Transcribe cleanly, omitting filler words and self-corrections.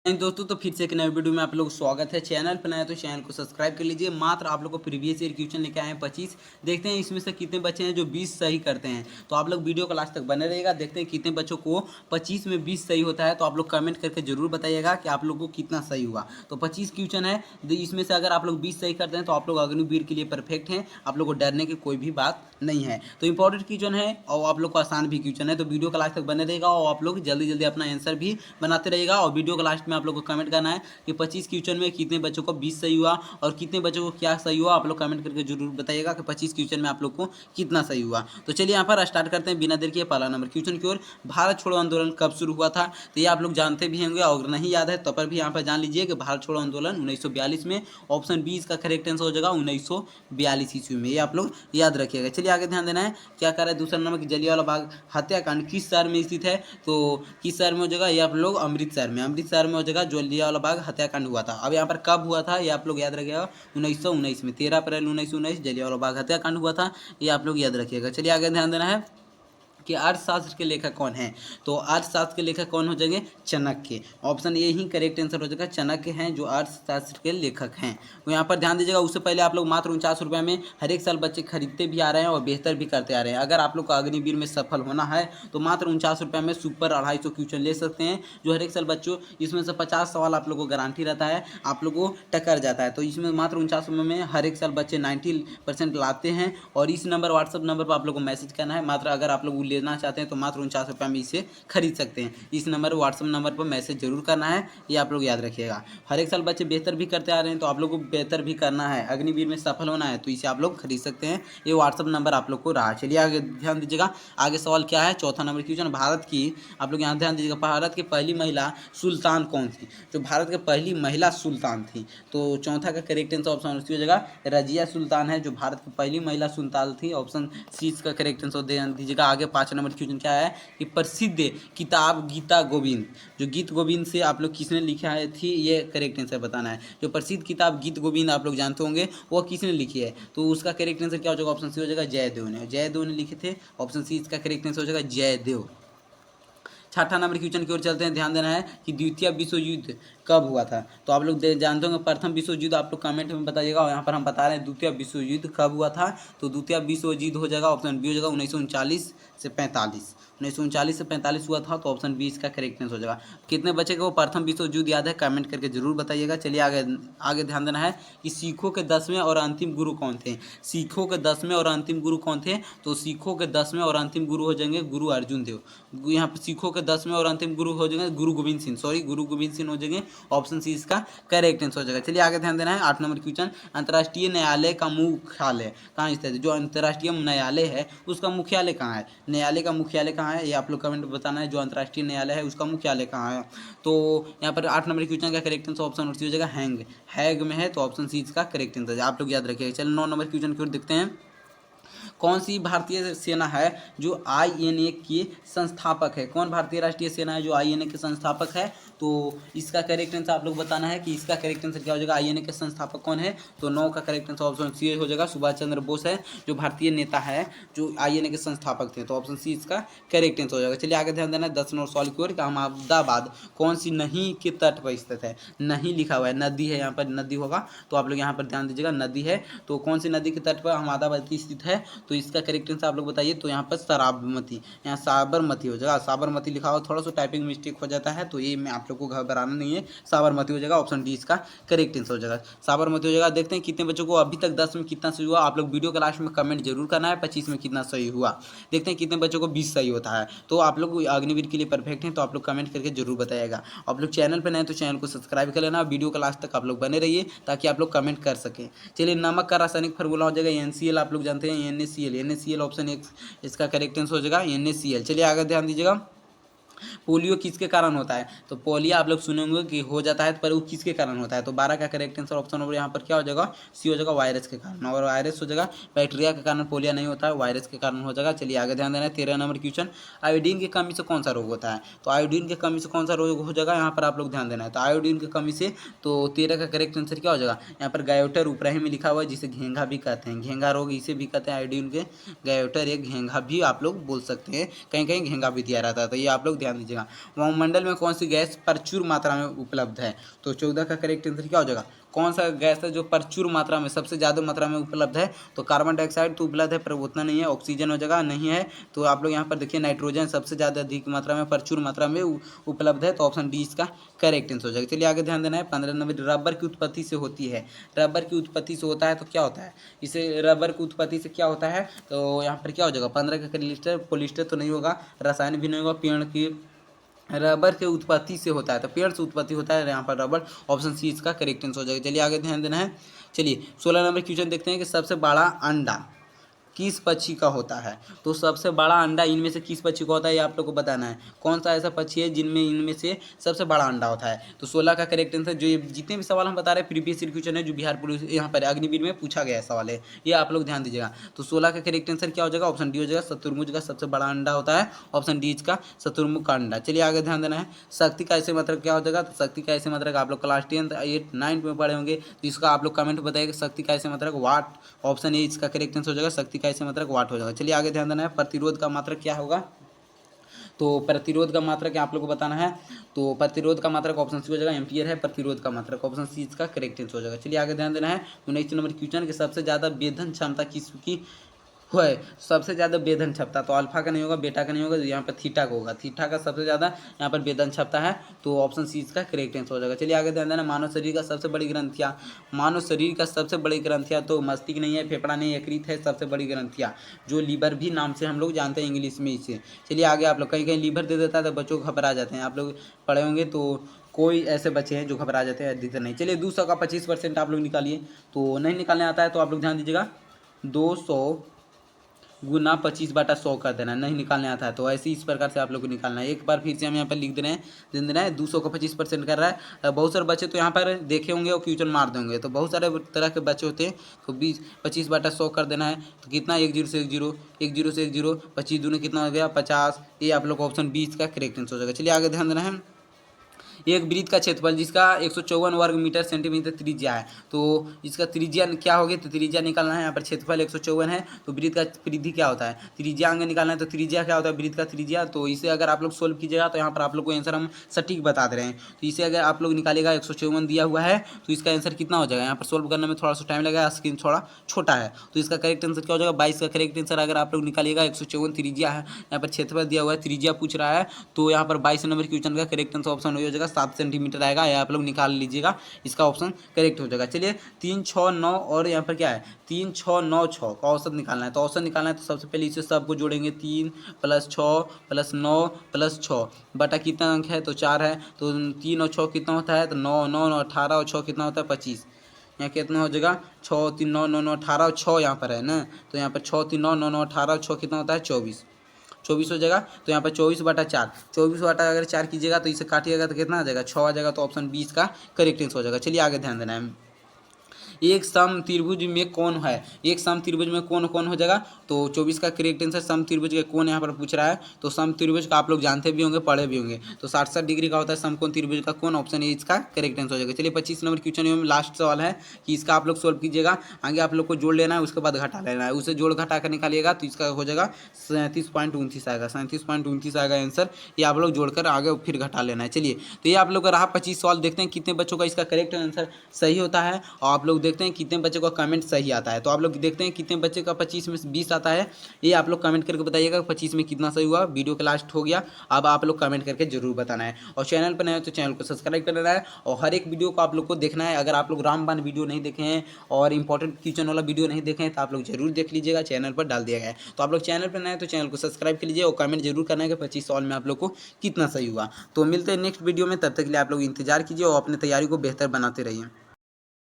दोस्तों तो फिर से एक नए वीडियो में आप लोग स्वागत है। चैनल पर नया तो चैनल को सब्सक्राइब कर लीजिए। मात्र आप लोग को प्रीवियस ईयर क्वेश्चन लेके आए हैं 25। देखते हैं इसमें से कितने बच्चे हैं जो 20 सही करते हैं। तो आप लोग वीडियो को लास्ट तक बने रहेगा। देखते हैं कितने बच्चों को 25 में 20 सही होता है। तो आप लोग कमेंट करके जरूर बताइएगा कि आप लोग को कितना सही हुआ। तो 25 क्वेश्चन है, इसमें से अगर आप लोग 20 सही करते हैं तो आप लोग अग्निवीर के लिए परफेक्ट हैं। आप लोग को डरने की कोई भी बात नहीं है। तो इंपॉर्टेंट क्वेश्चन है और आप लोग को आसान भी क्वेश्चन है। तो वीडियो का लास्ट तक बने रहेगा और आप लोग जल्दी जल्दी अपना आंसर भी बनाते रहेगा। और वीडियो के लास्ट में आप लोग को कमेंट करना है कि 25 क्वेश्चन में कितने बच्चों को 20 सही हुआ और कितने बच्चों को क्या सही हुआ। आप लोग कमेंट करके जरूर बताइएगा कि 25 क्वेश्चन में आप लोग को कितना सही हुआ। तो चलिए यहाँ पर स्टार्ट करते हैं बिना देर के। पहला नंबर क्वेश्चन की ओर, भारत छोड़ो आंदोलन कब शुरू हुआ था? तो ये आप लोग जानते भी होंगे और नहीं याद है तो पर भी यहाँ पर जान लीजिए कि भारत छोड़ो आंदोलन 1942 में। ऑप्शन बी इसका करेक्ट आंसर हो जाएगा 1942 ईस्वी में। ये आप लोग याद रखिएगा। चलिए आगे ध्यान देना है क्या कर रहा है। दूसरा नंबर जलियांवाला बाग हत्याकांड किस शहर में स्थित है? तो किस शहर में हो जाएगा? ये आप लोग अमृतसर में हो जाएगा जलियांवाला बाग हत्याकांड हुआ था। अब यहाँ पर कब हुआ था ये आप लोग याद रखिएगा 1919 में। 13 अप्रैल 1919 जलियांवाला बाग हत्याकांड हुआ था। ये आप लोग याद रखिएगा। चलिए आगे ध्यान देना है कि अर्थशास्त्र के लेखक कौन है? तो अर्थशास्त्र के लेखक कौन हो जाएंगे? Chanakya. Option A he correct answer हो जाएगा। चाणक्य हैं जो अर्थशास्त्र के लेखक हैं। तो यहाँ पर ध्यान दीजिएगा। उससे पहले आप लोग मात्र 49 रुपये में हर एक साल बच्चे खरीदते भी आ रहे हैं और बेहतर भी करते आ रहे हैं। अगर आप लोग को अग्निवीर में सफल होना है तो मात्र 49 रुपये में सुपर 250 क्वेश्चन ले सकते हैं जो हर एक साल बच्चों, इसमें से 50 सवाल आप लोग को गारंटी रहता है आप लोग को टक्कर जाता है। तो इसमें मात्र 49 रुपये में हर एक साल बच्चे 90% लाते हैं। और इस नंबर व्हाट्सअप नंबर पर आप लोग को मैसेज करना है। मात्र अगर आप लोग लेना चाहते हैं तो मात्र 49 रुपये में इसे खरीद सकते हैं। इस नंबर व्हाट्सअप नंबर पर मैसेज जरूर करना है। ये आप लोग याद रखिएगा। हर एक साल बच्चे बेहतर भी करते आ रहे हैं तो आप लोग को बेहतर भी करना है, अग्निवीर में सफल होना है तो इसे आप लोग खरीद सकते हैं। ये व्हाट्सअप नंबर आप लोग को रहा। चलिए आगे ध्यान दीजिएगा। आगे सवाल क्या है? चौथा नंबर क्वेश्चन, भारत की, आप लोग यहाँ ध्यान दीजिएगा, भारत की पहली महिला सुल्तान कौन थी? जो भारत की पहली महिला सुल्तान थी। तो चौथा का करेक्ट आंसर ऑप्शन सी हो जाएगा रजिया सुल्तान है जो भारत की पहली महिला सुल्तान थी। ऑप्शन सी इसका करेक्ट आंसर दीजिएगा। आगे 5 नंबर क्वेश्चन क्या है कि प्रसिद्ध किताब गीता गोविंद, जो गीत गोविंद से आप लोग किसने लिखा है थी, ये करेक्ट आंसर बताना है। जो प्रसिद्ध किताब गीत गोविंद आप लोग जानते होंगे वो किसने लिखी है? तो उसका करेक्ट आंसर क्या हो जाएगा? ऑप्शन सी हो जाएगा जयदेव ने। जयदेव ने लिखे थे। ऑप्शन सी इसका करेक्ट आंसर हो जाएगा जयदेव। छठा नंबर क्वेश्चन की ओर चलते हैं। ध्यान देना है कि द्वितीय विश्व युद्ध कब हुआ था? तो आप लोग जानते होंगे प्रथम विश्व युद्ध, आप लोग कमेंट में बताइएगा। और यहाँ पर हम बता रहे हैं द्वितीय विश्व युद्ध कब हुआ था। तो द्वितीय विश्व युद्ध हो जाएगा ऑप्शन बी हो जाएगा 1939 से 45। 1939 से 45 हुआ था तो ऑप्शन बी इसका करेक्ट आंसर हो जाएगा। कितने बच्चे को प्रथम विश्व युद्ध याद है कमेंट करके जरूर बताइएगा। चलिए आगे ध्यान देना है कि सिखों के 10वें और अंतिम गुरु कौन थे? सिखों के 10वें और अंतिम गुरु कौन थे? तो सिखों के 10वें और अंतिम गुरु हो जाएंगे गुरु अर्जुन देव। यहाँ पर सिखों के 10वें और अंतिम गुरु हो जाएंगे गुरु गोविंद सिंह, गुरु गोविंद सिंह हो जाएंगे। ऑप्शन सी इसका करेक्ट आंसर हो जाएगा। चलिए आगे ध्यान देना है। 8 नंबर क्वेश्चन, अंतर्राष्ट्रीय न्यायालय का मुख्यालय कहाँ स्थित है? जो अंतर्राष्ट्रीय न्यायालय है उसका मुख्यालय कहाँ है? न्यायालय का मुख्यालय कहाँ है ये आप लोग कमेंट में बताना है। जो अंतर्राष्ट्रीय न्यायालय है उसका मुख्यालय कहाँ है? तो यहाँ पर 8 नंबर क्वेश्चन का करेक्ट आंसर ऑप्शन सी हो जाएगा हैग में है। तो ऑप्शन सी इसका करेक्ट आंसर आप लोग याद रखिएगा। चलिए 9 नंबर क्वेश्चन की ओर देखते हैं। कौन सी भारतीय सेना है जो आईएनए के संस्थापक है? कौन भारतीय राष्ट्रीय सेना है जो आईएनए के संस्थापक है? तो इसका करेक्ट आंसर आप लोग बताना है कि इसका करेक्ट आंसर क्या हो जाएगा। आईएनए के संस्थापक कौन है? तो 9 का करेक्ट आंसर ऑप्शन सी हो जाएगा सुभाष चंद्र बोस है जो भारतीय नेता है जो आईएनए के संस्थापक थे। तो ऑप्शन सी इसका करेक्ट आंसर हो जाएगा। चलिए आगे ध्यान देना है 10 नंबर सवाल की ओर। अहमदाबाद कौन सी नदी के तट पर स्थित है? नहीं लिखा हुआ है, नदी है, यहाँ पर नदी होगा तो आप लोग यहाँ पर ध्यान दीजिएगा नदी है। तो कौन सी नदी के तट पर अहमदाबाद की स्थित है? तो इसका करेक्ट आंसर आप लोग बताइए। तो यहाँ पर शराबमती, यहाँ साबरमती हो जाएगा। साबरमती लिखा हुआ, थोड़ा सा टाइपिंग मिस्टेक हो जाता है तो ये मैं आप लोग को घबराना नहीं है। साबरमती हो जाएगा। ऑप्शन डी इसका करेक्ट आंसर हो जाएगा, साबरमती हो जाएगा। देखते हैं कितने बच्चों को अभी तक 10 में कितना सही हुआ। आप लोग वीडियो के लास्ट में कमेंट जरूर करना है 25 में कितना सही हुआ। देखते हैं कितने बच्चों को 20 सही होता है। तो आप लोग अग्निवीर के लिए परफेक्ट हैं तो आप लोग कमेंट करके जरूर बताइएगा। आप लोग चैनल पर नए तो चैनल को सब्सक्राइब कर लेना। वीडियो के लास्ट तक आप लोग बने रहिए ताकि आप लोग कमेंट कर सकें। चलिए नमक का रासायनिक फार्मूला हो जाएगा NaCl। आप लोग जानते हैं NaCl ऑप्शन एक इसका करेक्ट आंसर हो जाएगा NaCl। चलिए आगे ध्यान दीजिएगा। पोलियो किसके कारण होता है? तो पोलियो आप लोग सुनेंगे कि हो जाता है पर वो किसके कारण होता है? तो 12 का करेक्ट आंसर ऑप्शन नंबर यहाँ पर क्या हो जाएगा? सी हो जाएगा वायरस के कारण। और वायरस हो जाएगा, बैक्टीरिया के कारण पोलियो नहीं होता है, वायरस के कारण हो जाएगा। चलिए आगे ध्यान देना है। 13 नंबर क्वेश्चन, आयोडीन की कमी से कौन सा रोग होता है? तो आयोडीन की कमी से कौन सा रोग हो जाएगा यहाँ पर आप लोग ध्यान देना है। तो आयोडीन की कमी से, तो 13 का करेक्ट आंसर क्या हो जाएगा? यहाँ पर गायोटर ऊपरी में लिखा हुआ है जिसे घेंघा भी कहते हैं, घेंघा रोग इसे भी कहते हैं। आयोडीन के गायोटर एक घेंघा भी आप लोग बोल सकते हैं, कहीं कहीं घेंघा भी दिया रहता है। तो ये आप लोग ध्यान दीजिएगा। वायुमंडल में कौन सी गैस प्रचुर मात्रा में उपलब्ध है? तो 14 का करेक्ट आंसर क्या हो जाएगा? कौन सा गैस है जो प्रचुर मात्रा में, सबसे ज़्यादा मात्रा में उपलब्ध है? तो कार्बन डाइऑक्साइड तो उपलब्ध है पर उतना नहीं है। ऑक्सीजन हो जाएगा, नहीं है। तो आप लोग यहाँ पर देखिए नाइट्रोजन सबसे ज़्यादा अधिक मात्रा में, प्रचुर मात्रा में उपलब्ध है। तो ऑप्शन डी इसका करेक्ट आंसर हो जाएगा। चलिए आगे ध्यान देना है। 15 नंबर, रबर की उत्पत्ति से होती है। रबर की उत्पत्ति से होता है तो क्या होता है? इसे रबर की उत्पत्ति से क्या होता है? तो यहाँ पर क्या हो जाएगा? 15 का पॉलिस्टर, पॉलिस्टर तो नहीं होगा, रसायन भी नहीं होगा, पेड़ की रबर के उत्पत्ति से होता है तो पेड़ से उत्पत्ति होता है यहाँ पर रबर। ऑप्शन सी इसका करेक्ट आंसर हो जाएगा। चलिए आगे ध्यान देना है। चलिए 16 नंबर क्वेश्चन देखते हैं कि सबसे बड़ा अंडा किस पक्षी का होता है? तो सबसे बड़ा अंडा इनमें से किस पक्षी का होता है ये आप लोग को बताना है। कौन सा ऐसा पक्षी है जिनमें इनमें से सबसे बड़ा अंडा होता है? तो 16 का करेक्ट आंसर, जो ये जितने भी सवाल हम बता रहे हैं प्रीवियस ईयर क्वेश्चन है, जो बिहार पुलिस यहाँ पर अग्निवीर में पूछा गया सवाल है, ये आप लोग ध्यान दीजिएगा। तो 16 का करेक्ट आंसर क्या हो जाएगा? ऑप्शन डी हो जाएगा, शतुरमुर्ग का सबसे बड़ा अंडा होता है। ऑप्शन डी इसका शतुरमुर्ग का अंडा। चलिए आगे ध्यान देना है। शक्ति का ऐसे मतलब क्या हो जाएगा? तो शक्ति का ऐसे मतलब आप लोग क्लास 10 8 9 में पढ़े होंगे, तो इसका आप लोग कमेंट बताइएगा। शक्ति का ऐसे मतलब वाट। ऑप्शन ए इसका करेक्ट आंसर हो जाएगा, शक्ति का ऐसे मतलब वाट हो जाएगा। चलिए आगे ध्यान देना है। प्रतिरोध का मात्रक क्या होगा? तो प्रतिरोध का मात्रक क्या आप लोग को बताना है। तो प्रतिरोध का मात्रक ऑप्शन सी हो जाएगा, एम्पियर है प्रतिरोध का मात्रक। ऑप्शन सी इसका करेक्ट आंसर हो जाएगा। चलिए आगे ध्यान देना है। 19 नंबर क्वेश्चन के सबसे ज़्यादा वेधन क्षमता किसकी है? सबसे ज़्यादा वेधन क्षमता, तो अल्फा का नहीं होगा, बेटा का नहीं होगा, यहाँ पर थीटा का होगा। थीटा का सबसे ज़्यादा यहाँ पर वेधन क्षमता है। तो ऑप्शन सी इसका करेक्ट आंसर हो जाएगा। चलिए आगे ध्यान देना। मानव शरीर का सबसे बड़ी ग्रंथियाँ, मानव शरीर का सबसे बड़ी ग्रंथियाँ तो मस्तिष्क नहीं है, फेफड़ा नहीं, यकृत है सबसे बड़ी ग्रंथियाँ, जो लीवर भी नाम से हम लोग जानते हैं इंग्लिश में इसे। चलिए आगे आप लोग, कहीं कहीं लीवर दे देता है तो बच्चों को घबरा जाते हैं, आप लोग पढ़े होंगे। तो कोई ऐसे बच्चे हैं जो घबरा जाते हैं, अधिकतर नहीं। चलिए 200 का 25% आप लोग निकालिए। तो नहीं निकालने आता है तो आप लोग ध्यान दीजिएगा, 200 गुना 25/100 कर देना है। नहीं निकालने आता है तो ऐसे इस प्रकार से आप लोग को निकालना है। एक बार फिर से हम यहाँ पर लिख दे रहे हैं, दे देना है। 200 को 25% कर रहा है। बहुत सारे बच्चे तो यहाँ पर देखे होंगे और क्वेश्चन मार देंगे, तो बहुत सारे तरह के बच्चे होते हैं। तो 25/100 कर देना है। तो कितना? 1 0 से 1 0, 1 0 से 1 0, 25 दूनी कितना हो गया? 50। ये आप लोग ऑप्शन 20 का करेक्ट आंसर हो जाएगा। चलिए आगे ध्यान देना है। एक वृत्त का क्षेत्रफल जिसका 154 वर्ग मीटर सेंटीमीटर त्रिज्या है, तो इसका त्रिज्या क्या होगी? तो त्रिज्या निकालना है। यहाँ पर क्षेत्रफल 154 है, तो वृत्त का परिधि क्या होता है? त्रिज्या आगे निकालना है। तो त्रिज्या क्या होता है? वृत्त का त्रिज्या। तो इसे अगर आप लोग सोल्व कीजिएगा तो यहाँ पर आप लोग को आंसर हम सटीक बता दे रहे हैं। तो इसे अगर आप लोग निकालेगा, 154 दिया हुआ है, तो इसका आंसर कितना हो जाएगा? यहाँ पर सोल्व करने में थोड़ा सा टाइम लगेगा, स्क्रीन थोड़ा छोटा है। तो इसका करेक्ट आंसर क्या हो जाएगा? 22 का करेक्ट आंसर अगर आप लोग निकालिएगा। 154 त्रिज्या है, यहाँ पर क्षेत्रफल दिया हुआ है, त्रिज्या पूछ रहा है, तो यहाँ पर 22 नंबर क्वेश्चन का करेक्ट आंसर ऑप्शन हो जाएगा 7 सेंटीमीटर आएगा। या आप लोग निकाल लीजिएगा, इसका ऑप्शन करेक्ट हो जाएगा। चलिए 3 6 9 और यहाँ पर क्या है? 3 6 9 6 का औसत निकालना है। तो औसत निकालना है तो सबसे पहले इसे सबको जोड़ेंगे। 3 + 6 + 9 + 6 बटा कितना अंक है? तो 4 है। तो 3 और 6 कितना होता है? तो 9 9 18 और 6 कितना होता है? 25। यहाँ कितना हो जाएगा? 6 3 9 9 9 18 और 6 यहाँ पर है ना, तो यहाँ पर 6 3 9 9 9 18 और 6 कितना होता है? 24। 24 हो जाएगा। तो यहाँ पर 24/4, 24 अगर 4 कीजिएगा तो इसे काटिएगा तो कितना आ जाएगा? 6 आ जाएगा। तो ऑप्शन 20 का करेक्ट आंसर हो जाएगा। चलिए आगे ध्यान देना है। एक सम त्रिभुज में कौन है? एक सम त्रिभुज में कौन कौन हो जाएगा? तो 24 का करेक्ट आंसर सम त्रिभुज के कौन यहाँ पर पूछ रहा है। तो सम त्रिभुज का आप लोग जानते भी होंगे, पढ़े भी होंगे। तो 60 डिग्री का होता है समकोण त्रिभुज का कौन? ऑप्शन ए इसका करेक्ट आंसर हो जाएगा। चलिए 25 नंबर क्वेश्चन में लास्ट सवाल है कि इसका आप लोग सोल्व कीजिएगा। आगे आप लोग को जोड़ लेना है, उसके बाद घटा लेना है। उसे जोड़ घटा कर निकालिएगा तो इसका हो जाएगा 37.29 आएगा। 37.29 आएगा आंसर। ये आप लोग जोड़कर आगे फिर घटा लेना है। चलिए तो ये आप लोग का रहा 25 सवाल। देखते हैं कितने बच्चों का इसका करेक्ट आंसर सही होता है, और आप लोग देखते हैं कितने बच्चों का कमेंट सही आता है। तो आप लोग देखते हैं कितने बच्चे का 25 में 20 आता है। ये आप लोग कमेंट करके बताइएगा 25 में कितना सही हुआ। वीडियो का लास्ट हो गया, अब आप लोग कमेंट करके जरूर बताना है। और चैनल पर नए हो तो चैनल को सब्सक्राइब कर लेना है, और हर एक वीडियो को आप लोग को देखना है। अगर आप लोग रामबाण वीडियो नहीं देखे हैं और इंपॉर्टेंट क्वेश्चन वाला वीडियो नहीं देखे हैं तो आप लोग जरूर देख लीजिएगा, चैनल पर डाल दिया गया है। तो आप लोग चैनल पर नए हैं तो चैनल को सब्सक्राइब कर लीजिए, और कमेंट जरूर करना है कि 25 सवाल में आप लोग को कितना सही हुआ। तो मिलते हैं नेक्स्ट वीडियो में, तब तक के लिए आप लोग इंतजार कीजिए और अपनी तैयारी को बेहतर बनाते रहिए।